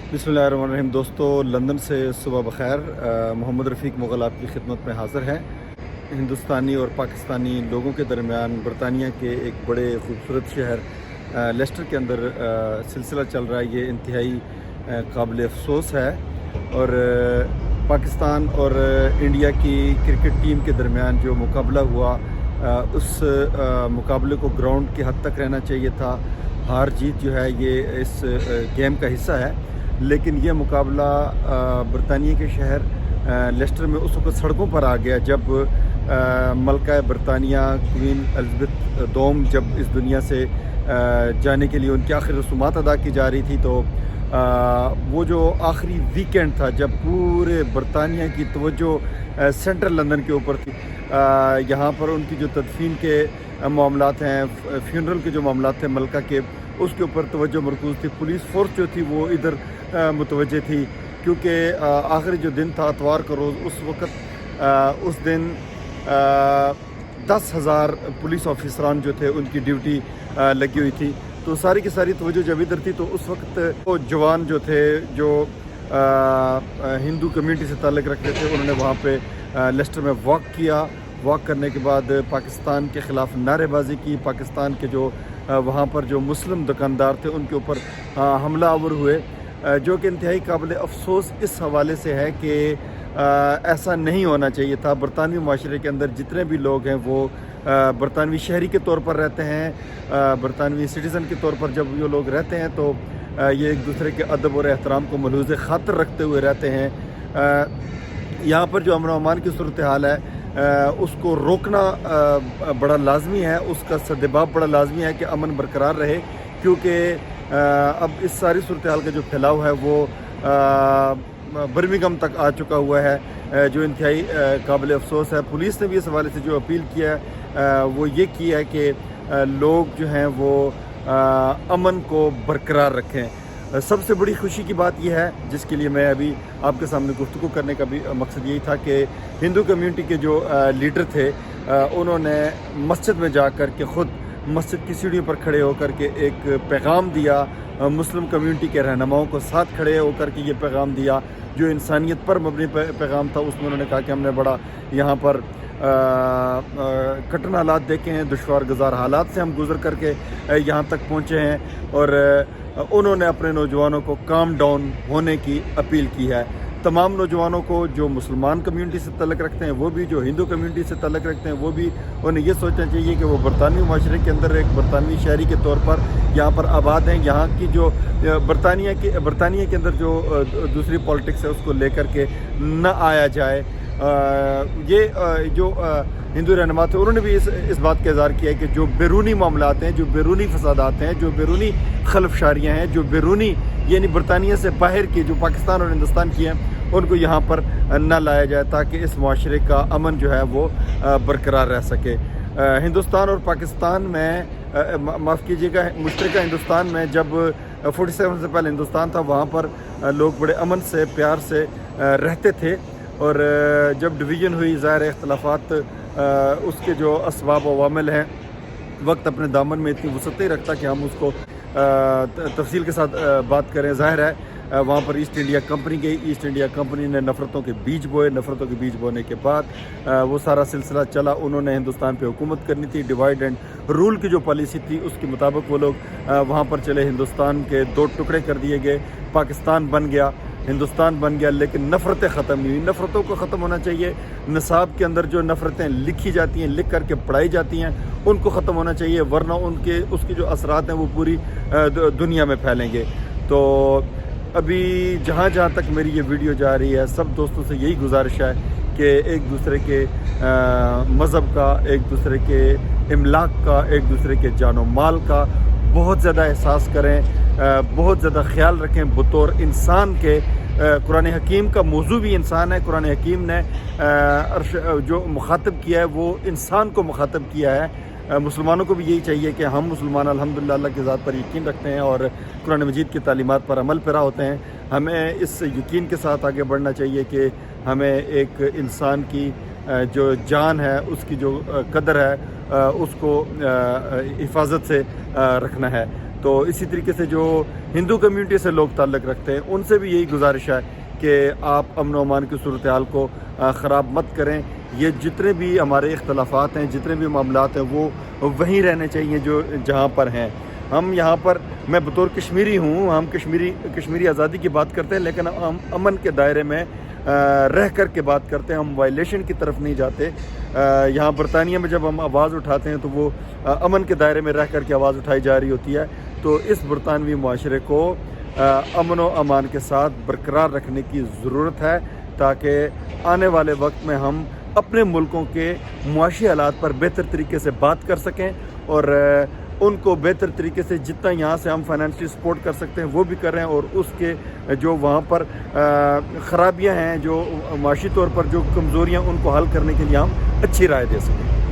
बिस्मिल्लाहिर्रहमानिर्रहीम। दोस्तों, लंदन से सुबह बखैर। मोहम्मद रफ़ीक मुग़ल आपकी खिदमत में हाज़िर हैं। हिंदुस्तानी और पाकिस्तानी लोगों के दरमियान बरतानिया के एक बड़े ख़ूबसूरत शहर लेस्टर के अंदर सिलसिला चल रहा है। ये इंतहाई काबिल अफ़सोस है और पाकिस्तान और इंडिया की क्रिकेट टीम के दरमियान जो मुकाबला हुआ उस मुकाबले को ग्राउंड की हद तक रहना चाहिए था। हार जीत जो है ये इस गेम का हिस्सा है, लेकिन ये मुकाबला बरतानिया के शहर लेस्टर में उस वक्त सड़कों पर आ गया जब मलका बरतानिया क्वीन एलिज़ाबेथ दोम जब इस दुनिया से जाने के लिए उनकी आखिरी रसूमात अदा की जा रही थी। तो वो जो आखिरी वीकेंड था जब पूरे बरतानिया की तवज्जो सेंट्रल लंदन के ऊपर थी। यहाँ पर उनकी जो तदफीन के मामलात हैं, फ्यूनरल के जो मामलात थे मलका के, उसके ऊपर तवज्जो मरकूज़ थी। पुलिस फोर्स जो थी वो इधर मुतवज्जे थी, क्योंकि आखिरी जो दिन था इतवार का रोज़, उस वक़्त उस दिन 10,000 पुलिस ऑफिसरान जो थे उनकी ड्यूटी लगी हुई थी। तो सारी की सारी तवज्जो जब इधर थी, तो उस वक्त वो जवान जो थे जो हिंदू कम्यूनिटी से ताल्लुक़ रखते थे, उन्होंने वहाँ पे लेस्टर में वॉक किया। वॉक करने के बाद पाकिस्तान के ख़िलाफ़ नारेबाजी की। पाकिस्तान के जो वहाँ पर जो मुस्लिम दुकानदार थे उनके ऊपर हमला आवर हुए, जो कि इंतहाई काबिल अफ़सोस इस हवाले से है कि ऐसा नहीं होना चाहिए था। बरतानवी माशरे के अंदर जितने भी लोग हैं वो बरतानवी शहरी के तौर पर रहते हैं। बरतानवी सिटीज़न के तौर पर जब ये लोग रहते हैं तो ये एक दूसरे के अदब और एहतराम को मलूज़ ख़ातर रखते हुए रहते हैं। यहाँ पर जो अमन व अमान की सूरत हाल है उसको रोकना बड़ा लाजमी है, उसका सद्देबाब बड़ा लाजमी है कि अमन बरकरार रहे, क्योंकि अब इस सारी सूरत हाल का जो फैलाव है वो बर्मिंघम तक आ चुका हुआ है, जो इंतहाई काबिल अफ़सोस है। पुलिस ने भी इस हवाले से जो अपील किया है वो ये की है कि लोग जो हैं वो अमन को बरकरार रखें। सबसे बड़ी खुशी की बात यह है, जिसके लिए मैं अभी आपके सामने गुफ्तगू करने का भी मकसद यही था, कि हिंदू कम्यूनिटी के जो लीडर थे उन्होंने मस्जिद में जा कर के ख़ुद मस्जिद की सीढ़ियों पर खड़े होकर के एक पैगाम दिया। मुस्लिम कम्यूनिटी के रहनुमाओं को साथ खड़े होकर के ये पैगाम दिया, जो इंसानियत पर मबनी पैगाम था। उसमें उन्होंने कहा कि हमने बड़ा यहाँ पर कठिन हालात देखे हैं, दुश्वार गुज़ार हालात से हम गुज़र करके यहाँ तक पहुँचे हैं, और उन्होंने अपने नौजवानों को काम डाउन होने की अपील की है। तमाम नौजवानों को जो मुसलमान कम्यूनिटी से तल्लुक़ रखते हैं, वो भी जो हिंदू कम्यूनिटी से तल्लुक़ रखते हैं, वो भी उन्हें ये सोचना चाहिए कि वो बरतानवी माशरे के अंदर एक बरतानवी शहरी के तौर पर यहाँ पर आबाद हैं। यहाँ की जो बरतानिया के अंदर जो दूसरी पॉलिटिक्स है उसको लेकर के न आया जाए। ये जो हिंदू रहनुमा थे उन्होंने भी इस बात का इज़हार किया है कि जो बैरूनी मामलात हैं, जो बैरूनी फसादात हैं, जो बैरूनी खलफशारियाँ हैं, जो बैरूनी यानी बरतानिया से बाहर की जो पाकिस्तान और हिंदुस्तान की हैं, उनको यहाँ पर न लाया जाए, ताकि इस माशरे का अमन जो है वो बरकरार रह सके। हिंदुस्तान और पाकिस्तान में माफ़ कीजिएगा, मुश्तरका हिंदुस्तान में जब 47 से पहले हिंदुस्तान था, वहाँ पर लोग बड़े अमन से प्यार से रहते थे, और जब डिवीज़न हुई, ज़ाहिर इख्तलाफात उसके जो असबाब व अवामिल हैं, वक्त अपने दामन में इतनी वसअत नहीं रखता कि हम उसको तफसील के साथ बात करें। ज़ाहिर है वहाँ पर ईस्ट इंडिया कंपनी गई। ईस्ट इंडिया कंपनी ने नफ़रतों के बीज बोए। नफ़रतों के बीज बोने के बाद वो सारा सिलसिला चला। उन्होंने हिंदुस्तान पे हुकूमत करनी थी। डिवाइड एंड रूल की जो पॉलिसी थी उसके मुताबिक वो लोग वहाँ पर चले। हिंदुस्तान के 2 टुकड़े कर दिए गए, पाकिस्तान बन गया, हिंदुस्तान बन गया, लेकिन नफ़रतें ख़त्म नहीं हुई। नफ़रतों को ख़त्म होना चाहिए। निसाब के अंदर जो नफ़रतें लिखी जाती हैं, लिख करके पढ़ाई जाती हैं, उनको ख़त्म होना चाहिए, वरना उसके जो असरात हैं वो पूरी दुनिया में फैलेंगे। तो अभी जहाँ तक मेरी ये वीडियो जा रही है, सब दोस्तों से यही गुजारिश है कि एक दूसरे के मज़हब का, एक दूसरे के इमलाक का, एक दूसरे के जानो माल का बहुत ज़्यादा एहसास करें, बहुत ज़्यादा ख्याल रखें बतौर इंसान के। कुरान हकीम का मौजू भी इंसान है। कुरान हकीम ने जो मुखातब किया है वो इंसान को मुखातब किया है। मुसलमानों को भी यही चाहिए कि हम मुसलमान अल्हम्दुलिल्लाह अल्लाह की ज़ात पर यकीन रखते हैं और कुरान मजीद की तालीमात पर अमल पेरा होते हैं। हमें इस यकीन के साथ आगे बढ़ना चाहिए कि हमें एक इंसान की जो जान है, उसकी जो कदर है, उसको हिफाजत से रखना है। تو اسی طریقے سے جو ہندو کمیونٹی سے لوگ تعلق رکھتے ہیں ان سے بھی یہی گزارش ہے کہ آپ امن و امان کی صورتحال کو خراب مت کریں. یہ جتنے بھی ہمارے اختلافات ہیں، جتنے بھی معاملات ہیں، وہ وہیں رہنے چاہیے جو جہاں پر ہیں. ہم یہاں پر، میں بطور کشمیری ہوں، ہم کشمیری آزادی کی بات کرتے ہیں، لیکن ہم امن کے دائرے میں رہ کر کے بات کرتے ہیں. ہم وائلیشن کی طرف نہیں جاتے. یہاں برطانیہ میں جب ہم آواز اٹھاتے ہیں تو وہ امن کے دائرے میں رہ کر کے آواز اٹھائی جا رہی ہوتی ہے. تو اس برطانوی معاشرے کو امن و امان کے ساتھ برقرار رکھنے کی ضرورت ہے، تاکہ آنے والے وقت میں ہم اپنے ملکوں کے معاشی حالات پر بہتر طریقے سے بات کر سکیں، اور ان کو بہتر طریقے سے جتنا یہاں سے ہم فائنینشلی سپورٹ کر سکتے ہیں وہ بھی کر رہے ہیں، اور اس کے جو وہاں پر خرابیاں ہیں، جو معاشی طور پر جو کمزوریاں، ان کو حل کرنے کے لیے ہم اچھی رائے دے سکیں.